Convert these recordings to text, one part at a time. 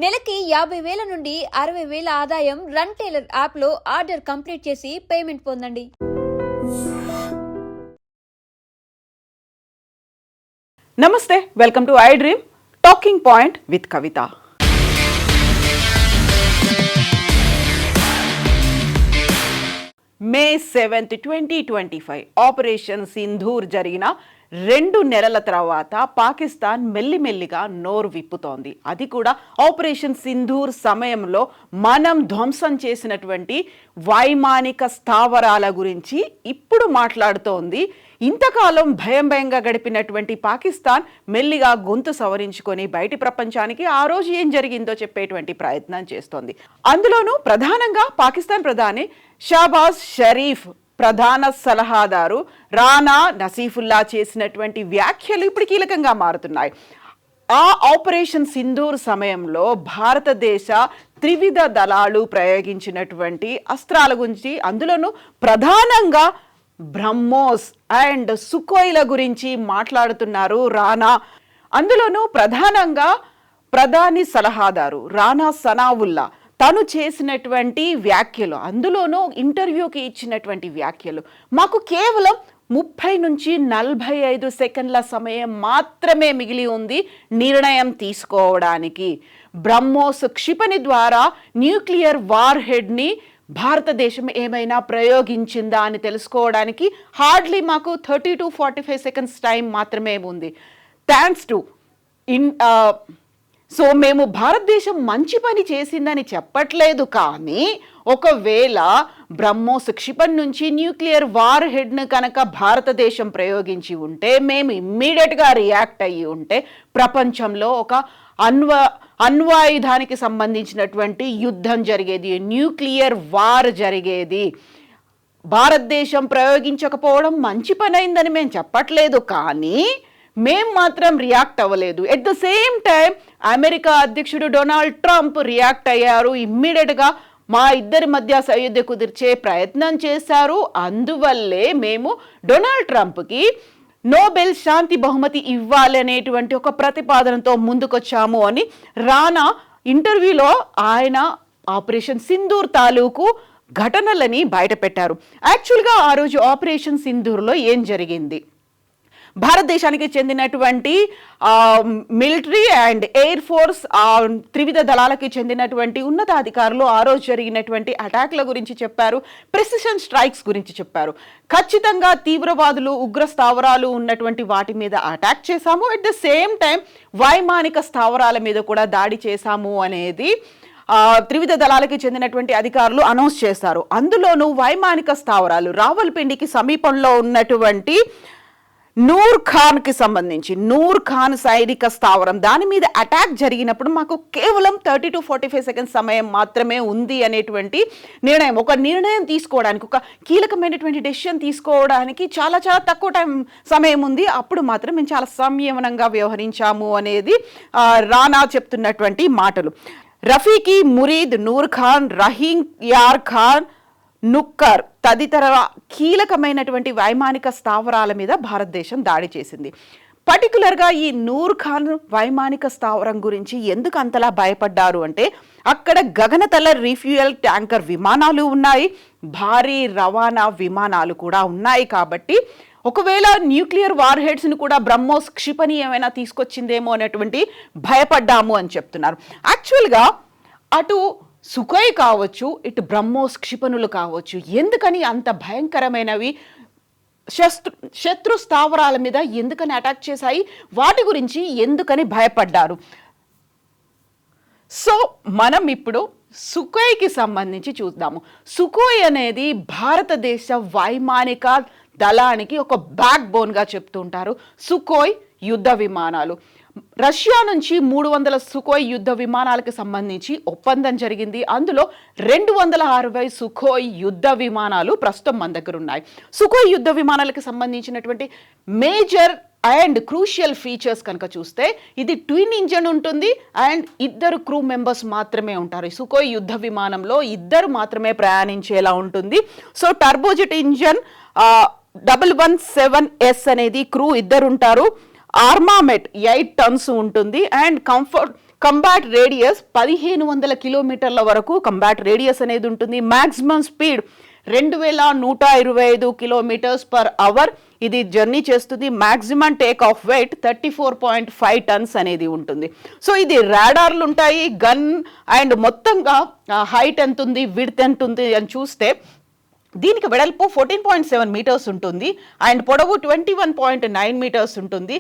నెలకి 50,000 నుండి 60,000 ఆదాయం రన్ టైలర్ యాప్లో ఆర్డర్ కంప్లీట్ చేసి పేమెంట్ పొందండి. నమస్తే, welcome to I dream talking point with Kavitha. May 7, 2025 operation Sindoor జరిగిన 2 నెలల తర్వాత పాకిస్తాన్ మెల్లిమెల్లిగా నోరు విప్పుతోంది. అది కూడా ఆపరేషన్ సింధూర్ సమయంలో మనం ధ్వంసం చేసినటువంటి వైమానిక స్థావరాల గురించి ఇప్పుడు మాట్లాడుతోంది. ఇంతకాలం భయంగా గడిపినటువంటి పాకిస్తాన్ మెల్లిగా గొంతు సవరించుకొని బయటి ప్రపంచానికి ఆ రోజు ఏం జరిగిందో చెప్పేటువంటి ప్రయత్నం చేస్తోంది. అందులోనూ ప్రధానంగా పాకిస్తాన్ ప్రధాని షాబాజ్ షరీఫ్ ప్రధాన సలహాదారు రానా నసీఫుల్లా చేసినటువంటి వ్యాఖ్యలు ఇప్పుడు కీలకంగా మారుతున్నాయి. ఆ ఆపరేషన్ సింధూర్ సమయంలో భారతదేశ త్రివిధ దళాలు ప్రయోగించినటువంటి అస్త్రాల గురించి, అందులోనూ ప్రధానంగా బ్రహ్మోస్ అండ్ సుకోయ్ల గురించి మాట్లాడుతున్నారు రానా. అందులోనూ ప్రధానంగా ప్రధాని సలహాదారు రానా సనావుల్లా తను చేసినటువంటి వ్యాఖ్యలు, అందులోనూ ఇంటర్వ్యూకి ఇచ్చినటువంటి వ్యాఖ్యలు, మాకు కేవలం 30 నుంచి 45 సెకండ్ల సమయం మాత్రమే మిగిలి ఉంది నిర్ణయం తీసుకోవడానికి. బ్రహ్మోస్ క్షిపణి ద్వారా న్యూక్లియర్ వార్ హెడ్ని భారతదేశం ఏమైనా ప్రయోగించిందా అని తెలుసుకోవడానికి హార్డ్లీ మాకు 30 to 45 సెకండ్స్ టైం మాత్రమే ఉంది. థ్యాంక్స్ టు సో మేము భారతదేశం మంచి పని చేసిందని చెప్పట్లేదు, కానీ ఒకవేళ బ్రహ్మోస్ క్షిపణి నుంచి న్యూక్లియర్ వార్ హెడ్ను కనుక భారతదేశం ప్రయోగించి ఉంటే, మేము ఇమ్మీడియట్గా రియాక్ట్ అయ్యి ఉంటే ప్రపంచంలో ఒక అణ్వాయుధానికి సంబంధించినటువంటి యుద్ధం జరిగేది, న్యూక్లియర్ వార్ జరిగేది. భారతదేశం ప్రయోగించకపోవడం మంచి పని అయిందని మేము చెప్పట్లేదు, కానీ మేం మాత్రం రియాక్ట్ అవ్వలేదు. At the same time America అధ్యక్షుడు డొనాల్డ్ ట్రంప్ రియాక్ట్ అయ్యారు. ఇమ్మీడియట్గా మా ఇద్దరి మధ్య సయోధ్య కుదిర్చే ప్రయత్నం చేశారు. అందువల్లే మేము డొనాల్డ్ ట్రంప్కి నోబెల్ శాంతి బహుమతి ఇవ్వాలనేటువంటి ఒక ప్రతిపాదనతో ముందుకొచ్చాము అని రానా ఇంటర్వ్యూలో ఆయన ఆపరేషన్ సింధూర్ తాలూకు ఘటనలని బయటపెట్టారు. యాక్చువల్గా ఆ రోజు ఆపరేషన్ సింధూర్లో ఏం జరిగింది, భారతదేశానికి చెందినటువంటి మిలిటరీ అండ్ ఎయిర్ ఫోర్స్ త్రివిధ దళాలకి చెందినటువంటి ఉన్నతాధికారులు ఆ రోజు జరిగినటువంటి అటాక్ల గురించి చెప్పారు, ప్రెసిషన్ స్ట్రైక్స్ గురించి చెప్పారు. ఖచ్చితంగా తీవ్రవాదులు, ఉగ్ర స్థావరాలు ఉన్నటువంటి వాటి మీద అటాక్ చేశాము, అట్ ద సేమ్ టైం వైమానిక స్థావరాల మీద కూడా దాడి చేశాము అనేది త్రివిధ దళాలకి చెందినటువంటి అధికారులు అనౌన్స్ చేశారు. అందులోనూ వైమానిక స్థావరాలు రావల్పిండికి సమీపంలో ఉన్నటువంటి నూర్ ఖాన్కి సంబంధించి నూర్ ఖాన్ సైనిక స్థావరం, దాని మీద అటాక్ జరిగినప్పుడు మాకు కేవలం 30 to 45 సెకండ్స్ సమయం మాత్రమే ఉంది అనేటువంటి నిర్ణయం, ఒక నిర్ణయం తీసుకోవడానికి, ఒక కీలకమైనటువంటి డెసిషన్ తీసుకోవడానికి చాలా తక్కువ సమయం ఉంది. అప్పుడు మాత్రం మేము చాలా సంయమనంగా వ్యవహరించాము అనేది రానా చెప్తున్నటువంటి మాటలు. రఫీకి మురీద్, నూర్ ఖాన్, రహీం యార్ ఖాన్, నుక్కర్ తదితర కీలకమైనటువంటి వైమానిక స్థావరాల మీద భారతదేశం దాడి చేసింది. పర్టికులర్గా ఈ నూర్ ఖాన్ వైమానిక స్థావరం గురించి ఎందుకు అంతలా భయపడ్డారు అంటే, అక్కడ గగనతల రీఫ్యూయల్ ట్యాంకర్ విమానాలు ఉన్నాయి, భారీ రవాణా విమానాలు కూడా ఉన్నాయి. కాబట్టి ఒకవేళ న్యూక్లియర్ వార్ హెడ్స్ని కూడా బ్రహ్మోస్ క్షిపణి ఏమైనా తీసుకొచ్చిందేమో అనేటువంటి భయపడ్డాము అని చెప్తున్నారు. యాక్చువల్గా అటు సుకోయ్ కావచ్చు, ఇటు బ్రహ్మోస్ క్షిపణులు కావచ్చు, ఎందుకని అంత భయంకరమైనవి శత్రు స్థావరాల మీద ఎందుకని అటాక్ చేశాయి, వాటి గురించి ఎందుకని భయపడ్డారు. సో మనం ఇప్పుడు సుకోయ్కి సంబంధించి చూద్దాము. సుకోయ్ అనేది భారతదేశ వైమానిక దళానికి ఒక బ్యాక్ బోన్గా చెప్తుంటారు. సుకోయ్ యుద్ధ విమానాలు, రష్యా నుంచి 300 సుకోయ్ యుద్ధ విమానాలకు సంబంధించి ఒప్పందం జరిగింది. అందులో 260 సుకోయ్ యుద్ధ విమానాలు ప్రస్తుతం మన దగ్గర ఉన్నాయి. సుకోయ్ యుద్ధ విమానాలకు సంబంధించినటువంటి మేజర్ అండ్ క్రూషియల్ ఫీచర్స్ కనుక చూస్తే, ఇది ట్విన్ ఇంజన్ ఉంటుంది అండ్ 2 క్రూ మెంబర్స్ మాత్రమే ఉంటారు. సుకోయ్ యుద్ధ విమానంలో 2 మాత్రమే ప్రయాణించేలా ఉంటుంది. సో టర్బోజెట్ ఇంజన్ 117S అనేది క్రూ 2 ఉంటారు. ఆర్మామెంట్ 8 టన్స్ ఉంటుంది అండ్ కంబాట్ రేడియస్ 1500 కిలోమీటర్ల వరకు కంబాట్ రేడియస్ అనేది ఉంటుంది. Maximum speed 2125 kilometres per hour ఇది జర్నీ చేస్తుంది. Maximum take off weight 34.5 tons అనేది ఉంటుంది. సో ఇది రాడార్లు ఉంటాయి, గన్ అండ్ మొత్తంగా హైట్ ఎంత ఉంది, విడ్త్ ఎంత ఉంది అని చూస్తే దీనికి వెడల్పు 14.7 మీటర్స్ ఉంటుంది అండ్ పొడవు 21.9 మీటర్స్ ఉంటుంది.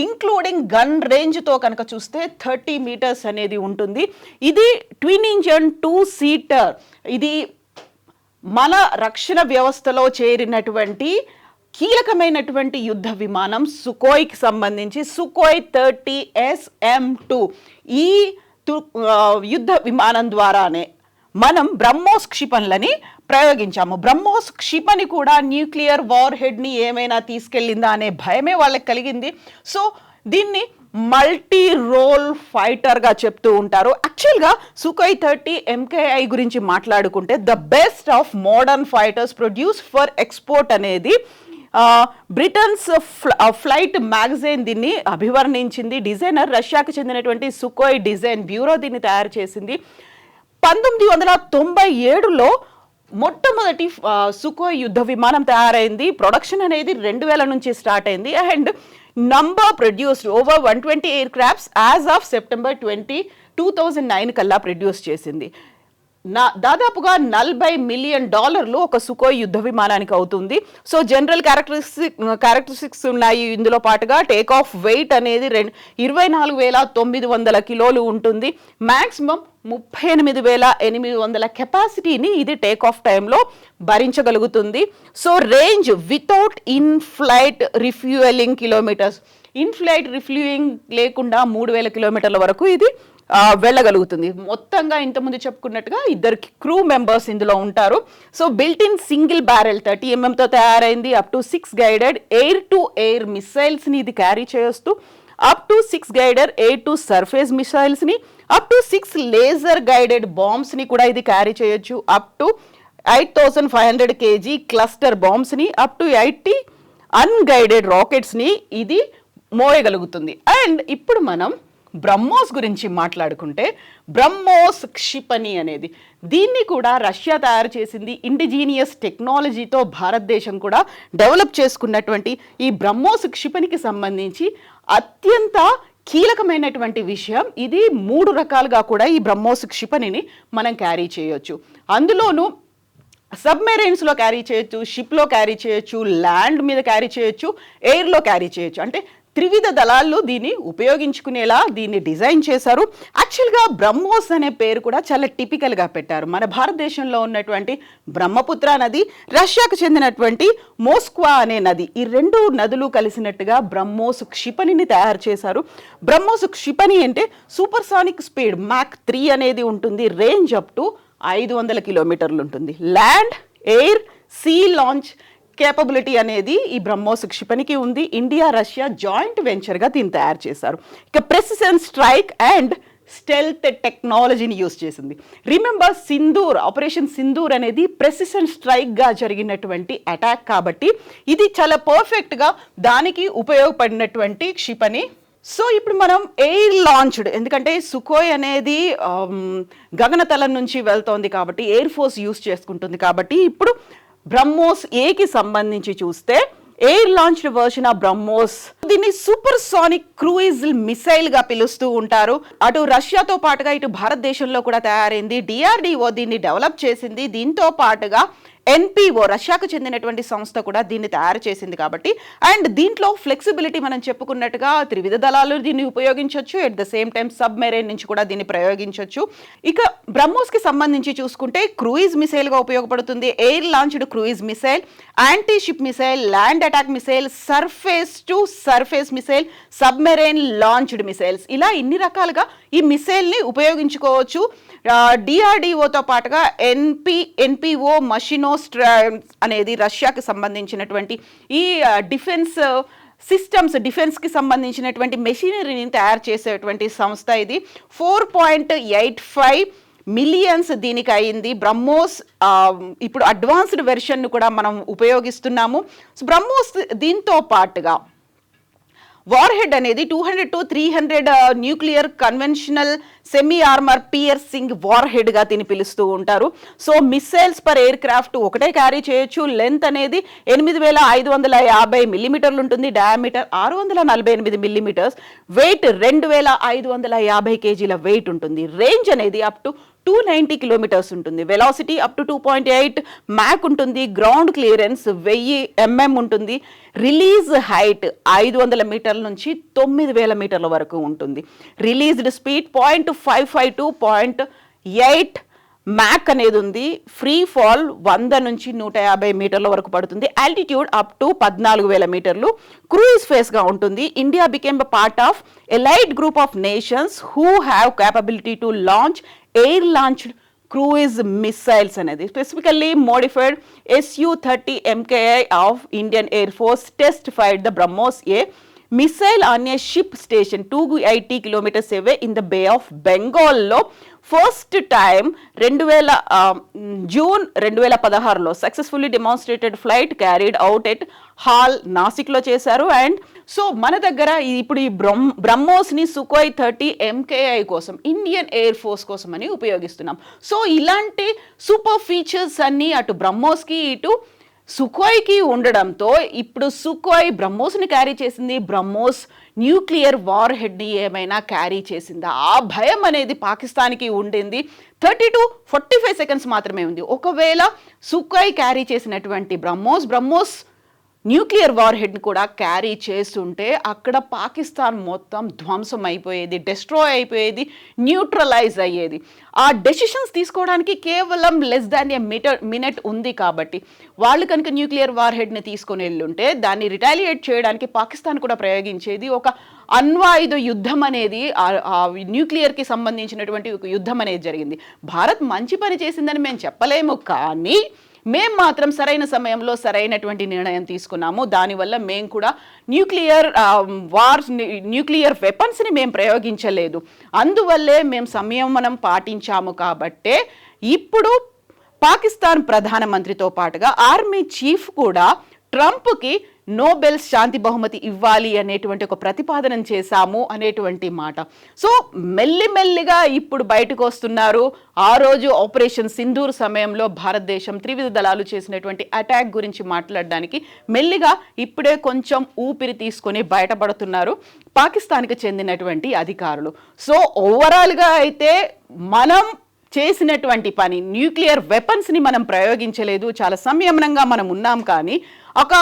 ఇంక్లూడింగ్ గన్ రేంజ్తో కనుక చూస్తే 30 మీటర్స్ అనేది ఉంటుంది. ఇది ట్విన్ ఇంజన్ 2 సీటర్. ఇది మన రక్షణ వ్యవస్థలో చేరినటువంటి కీలకమైనటువంటి యుద్ధ విమానం సుకోయ్కి సంబంధించి సుకోయ్ 30 SM-2. ఈ యుద్ధ విమానం ద్వారానే మనం బ్రహ్మోస్ క్షిపణులని ప్రయోగించాము. బ్రహ్మోస్ క్షిపణి కూడా న్యూక్లియర్ వార్ హెడ్ని ఏమైనా తీసుకెళ్ళిందా అనే భయమే వాళ్ళకి కలిగింది. సో దీన్ని మల్టీ రోల్ ఫైటర్గా చెప్తూ ఉంటారు. యాక్చువల్గా సుకోయ్ 30 MKI గురించి మాట్లాడుకుంటే the best of modern fighters produce for export అనేది బ్రిటన్స్ ఫ్లైట్ మ్యాగజైన్ దీన్ని అభివర్ణించింది. డిజైనర్ రష్యాకు చెందినటువంటి సుకోయ్ డిజైన్ బ్యూరో దీన్ని తయారు చేసింది. 1997లో మొట్టమొదటి సుకోయ్ యుద్ధ విమానం తయారైంది. ప్రొడక్షన్ అనేది 2000 నుంచి స్టార్ట్ అయింది and number produced over 120 air crafts as of September 2009 కల్లా ప్రొడ్యూస్ చేసింది. దాదాపుగా $40 మిలియన్ ఒక సుకోయ్ యుద్ధ విమానానికి అవుతుంది. సో జనరల్ క్యారెక్టరిస్టిక్స్ ఉన్నాయి. ఇందులో పాటుగా టేక్ ఆఫ్ వెయిట్ అనేది 24,900 కిలోలు ఉంటుంది. మ్యాక్సిమం 38,800 కెపాసిటీని ఇది టేక్ ఆఫ్ టైంలో భరించగలుగుతుంది. So range without in flight refuelling kilometres, in flight refuelling లేకుండా 3,000 కిలోమీటర్ల వరకు ఇది వెళ్ళగలుగుతుంది. మొత్తంగా ఇంతకుముందు చెప్పుకున్నట్టుగా 2 క్రూ మెంబర్స్ ఇందులో ఉంటారు. So built in single barrel 30 mm తయారైంది. Up to 6 guided air to air మిసైల్స్ని ఇది క్యారీ చేస్తూ, up to 6 guided air to surface మిసైల్స్ని, అప్ టు 6 లేజర్ గైడెడ్ బాంబ్స్ని కూడా ఇది క్యారీ చేయొచ్చు. అప్ టు 8,500 kg క్లస్టర్ బాంబ్స్ని, అప్ టు 80 అన్గైడెడ్ రాకెట్స్ని ఇది మోయగలుగుతుంది. అండ్ ఇప్పుడు మనం బ్రహ్మోస్ గురించి మాట్లాడుకుంటే బ్రహ్మోస్ క్షిపణి అనేది దీన్ని కూడా రష్యా తయారు చేసింది. ఇండిజీనియస్ టెక్నాలజీతో భారతదేశం కూడా డెవలప్ చేసుకున్నటువంటి ఈ బ్రహ్మోస్ క్షిపణికి సంబంధించి అత్యంత కీలకమైనటువంటి విషయం, ఇది 3 రకాలుగా కూడా ఈ బ్రహ్మోస్ క్షిపణిని మనం క్యారీ చేయొచ్చు. అందులోనూ సబ్మెరైన్స్లో క్యారీ చేయొచ్చు, షిప్లో క్యారీ చేయొచ్చు, ల్యాండ్ మీద క్యారీ చేయొచ్చు, ఎయిర్లో క్యారీ చేయొచ్చు. అంటే త్రివిధ దళాల్లో దీన్ని ఉపయోగించుకునేలా దీన్ని డిజైన్ చేశారు. యాక్చువల్గా బ్రహ్మోస్ అనే పేరు కూడా చాలా టిపికల్గా పెట్టారు. మన భారతదేశంలో ఉన్నటువంటి బ్రహ్మపుత్ర నది, రష్యాకు చెందినటువంటి మోస్క్వా అనే నది, ఈ 2 నదులు కలిసినట్టుగా బ్రహ్మోస్ క్షిపణిని తయారు చేశారు. బ్రహ్మోస్ క్షిపణి అంటే సూపర్సానిక్ స్పీడ్ మాక్ 3 అనేది ఉంటుంది. రేంజ్ అప్ టు 500 కిలోమీటర్లు ఉంటుంది. Land, air, sea launch capability అనేది ఈ బ్రహ్మోస్ క్షిపణికి ఉంది. ఇండియా రష్యా జాయింట్ వెంచర్గా దీన్ని తయారు చేశారు. ఇక ప్రెసిషన్ స్ట్రైక్ అండ్ స్టెల్త్ టెక్నాలజీని యూజ్ చేసింది. రిమెంబర్ సింధూర్, ఆపరేషన్ సింధూర్ అనేది ప్రెసిషన్ స్ట్రైక్గా జరిగినటువంటి అటాక్ కాబట్టి ఇది చాలా పర్ఫెక్ట్గా దానికి ఉపయోగపడినటువంటి క్షిపణి. సో ఇప్పుడు మనం ఎయిర్ లాంచ్డ్, ఎందుకంటే సుకోయ్ అనేది గగనతలం నుంచి వెళ్తోంది కాబట్టి ఎయిర్ ఫోర్స్ యూజ్ చేసుకుంటుంది కాబట్టి ఇప్పుడు బ్రహ్మోస్ ఏకి సంబంధించి చూస్తే air launched version of BrahMos, దీన్ని సూపర్ సానిక్ క్రూయిజ్ మిసైల్ గా పిలుస్తూ ఉంటారు. అటు రష్యాతో పాటుగా ఇటు భారతదేశంలో కూడా తయారైంది. DRDO దీన్ని డెవలప్ చేసింది. దీంతో పాటుగా NPO రష్యాకు చెందినటువంటి సంస్థ కూడా దీన్ని తయారు చేసింది కాబట్టి, అండ్ దీంట్లో ఫ్లెక్సిబిలిటీ మనం చెప్పుకున్నట్టుగా త్రివిధ దళాలు దీన్ని ఉపయోగించవచ్చు. At the same time submarine నుంచి కూడా దీన్ని ప్రయోగించవచ్చు. ఇక బ్రహ్మోస్కి సంబంధించి చూసుకుంటే క్రూయిజ్ మిసైల్గా ఉపయోగపడుతుంది. Air launched cruise missile, anti ship missile, land attack missile, surface to surface missile, submarine launched missiles, ఇలా ఇన్ని రకాలుగా ఈ మిసైల్ని ఉపయోగించుకోవచ్చు. DRDOతో పాటుగా NPO మషినో అనేది రష్యాకి సంబంధించినటువంటి ఈ డిఫెన్స్ సిస్టమ్స్, డిఫెన్స్కి సంబంధించినటువంటి మెషినరీని తయారు చేసేటువంటి సంస్థ ఇది. 4.85 మిలియన్స్ దీనికి అయింది. బ్రహ్మోస్ ఇప్పుడు అడ్వాన్స్డ్ వెర్షన్ను కూడా మనం ఉపయోగిస్తున్నాము. బ్రహ్మోస్ దీంతో పాటుగా వార్ హెడ్ అనేది 200 to 300 nuclear conventional semi armour piercing warhead గా దీన్ని పిలుస్తూ ఉంటారు. So missiles per aircraft ఒకటే క్యారీ చేయొచ్చు. లెంత్ అనేది 8550 మిల్లీమీటర్లు ఉంటుంది. Diameter 648 millimetres. వెయిట్ 2550 కేజీల వెయిట్ ఉంటుంది. రేంజ్ అనేది అప్ టు 290 కిలోమీటర్స్ ఉంటుంది. వెలాసిటీ అప్ టు 2.8 మ్యాక్ ఉంటుంది. గ్రౌండ్ క్లియరెన్స్ 1000 mm ఉంటుంది. రిలీజ్ హైట్ 500 మీటర్ల నుంచి 9000 మీటర్ల వరకు ఉంటుంది. రిలీజ్డ్ స్పీడ్ 0.55 to 0.8 మ్యాక్ అనేది ఉంది. ఫ్రీ ఫాల్ 100 నుంచి 150 మీటర్ల వరకు పడుతుంది. ఆల్టిట్యూడ్ అప్ టు 14000 మీటర్లు. క్రూయిజ్ ఫేస్ గా ఉంటుంది. India became a part of elite group of nations who have capability to launch air launched cruise missiles అనేది. Specifically modified Su-30 MKI of Indian Air Force test fired the BrahMos A missile on a ship station 280 kilometers away in the Bay of Bengal లో first time June 2016లో successfully demonstrated flight carried out at HAL నాసిక్లో చేశారు. And so మన దగ్గర ఇప్పుడు ఈ బ్రహ్మోస్ని Sukhoi 30 MKI కోసం Indian Air force కోసం అని ఉపయోగిస్తున్నాం. సో ఇలాంటి సూపర్ ఫీచర్స్ అన్నీ అటు బ్రహ్మోస్కి ఇటు సుఖోయ్కి ఉండడంతో ఇప్పుడు సుఖోయ్ బ్రహ్మోస్ని క్యారీ చేసింది. బ్రహ్మోస్ న్యూక్లియర్ వార్ హెడ్ని ఏమైనా క్యారీ చేసిందా? ఆ భయం అనేది పాకిస్తాన్కి ఉండింది. 30 to 45 seconds మాత్రమే ఉంది. ఒకవేళ సుఖోయ్ క్యారీ చేసినటువంటి బ్రహ్మోస్ న్యూక్లియర్ వార్ హెడ్ని కూడా క్యారీ చేస్తుంటే అక్కడ పాకిస్తాన్ మొత్తం ధ్వంసం అయిపోయేది, డెస్ట్రాయ్ అయిపోయేది, న్యూట్రలైజ్ అయ్యేది. ఆ డెసిషన్స్ తీసుకోవడానికి కేవలం లెస్ దాన్ ఏ మినిట్ ఉంది. కాబట్టి వాళ్ళు కనుక న్యూక్లియర్ వార్ హెడ్ని తీసుకొని వెళ్ళుంటే దాన్ని రిటాలియేట్ చేయడానికి పాకిస్తాన్ కూడా ప్రయోగించేది. ఒక అణ్వాయుధ యుద్ధం అనేది న్యూక్లియర్కి సంబంధించినటువంటి ఒక యుద్ధం అనేది జరిగింది. భారత్ మంచి పని చేసిందని మేము చెప్పలేము, కానీ మేము మాత్రం సరైన సమయంలో సరైనటువంటి నిర్ణయం తీసుకున్నాము. దానివల్ల మేము కూడా న్యూక్లియర్ వెపన్స్ని మేము ప్రయోగించలేదు. అందువల్లే మేము సంయమనం పాటించాము. కాబట్టే ఇప్పుడు పాకిస్తాన్ ప్రధానమంత్రితో పాటుగా ఆర్మీ చీఫ్ కూడా ట్రంప్కి నోబెల్ శాంతి బహుమతి ఇవ్వాలి అనేటువంటి ఒక ప్రతిపాదన చేశాము అనేటువంటి మాట. సో మెల్లిమెల్లిగా ఇప్పుడు బయటకు వస్తున్నారు. ఆ రోజు ఆపరేషన్ సింధూర్ సమయంలో భారతదేశం త్రివిధ దళాలు చేసినటువంటి అటాక్ గురించి మాట్లాడడానికి మెల్లిగా ఇప్పుడే కొంచెం ఊపిరి తీసుకొని బయటపడుతున్నారు పాకిస్తాన్కి చెందినటువంటి అధికారులు. సో ఓవరాల్గా అయితే మనం చేసినటువంటి పని న్యూక్లియర్ వెపన్స్ని మనం ప్రయోగించలేదు, చాలా సంయమనంగా మనం ఉన్నాం. కానీ ఒక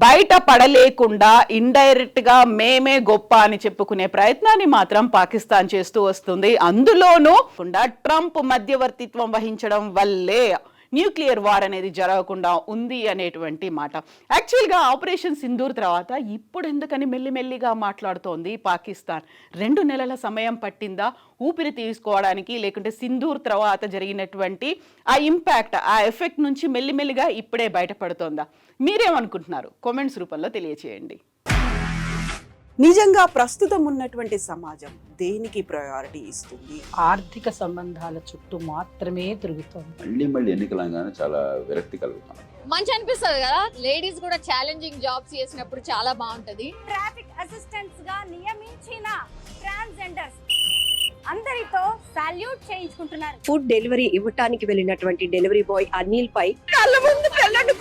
బయట పడలేకుండా ఇండైరెక్ట్గా మేమే గొప్ప అని చెప్పుకునే ప్రయత్నాన్ని మాత్రం పాకిస్తాన్ చేస్తూ వస్తుంది. అందులోనూ ట్రంప్ మధ్యవర్తిత్వం వహించడం వల్లే న్యూక్లియర్ వార్ అనేది జరగకుండా ఉంది అనేటువంటి మాట. యాక్చువల్గా ఆపరేషన్ సింధూర్ తర్వాత ఇప్పుడు ఎందుకని మెల్లిమెల్లిగా మాట్లాడుతోంది పాకిస్తాన్? 2 నెలల సమయం పట్టిందా ఊపిరి తీసుకోవడానికి, లేకుంటే సింధూర్ తర్వాత జరిగినటువంటి ఆ ఇంపాక్ట్, ఆ ఎఫెక్ట్ నుంచి మెల్లిమెల్లిగా ఇప్పుడే బయటపడుతోందా? మీరేమనుకుంటున్నారు? కామెంట్స్ రూపంలో తెలియచేయండి. నిజంగా ప్రస్తుతం ఉన్నటువంటి సమాజం దేనికి ప్రయారిటీ ఇస్తుంది? ఆర్థిక సంబంధాల చుట్టూ మాత్రమే తిరుగుతోంది. మళ్ళీ ఎన్నికలంగానే చాలా విరక్తి కలుగుతాం. మంచి అనిపిస్తుంది కదా, లేడీస్ కూడా ఛాలెంజింగ్ జాబ్స్ చేసినప్పుడు చాలా బాగుంటది. ట్రాఫిక్ అసిస్టెంట్స్ గా నియమించిన ట్రాన్స్జెండర్స్ అందరితో సాల్యూట్ చేయించుకుంటున్నారు. ఫుడ్ డెలివరీ ఇవ్వటానికి వెళ్ళినటువంటి డెలివరీ బాయ్ అనిల్ పై కళ్ళ ముందు పెళ్ళండి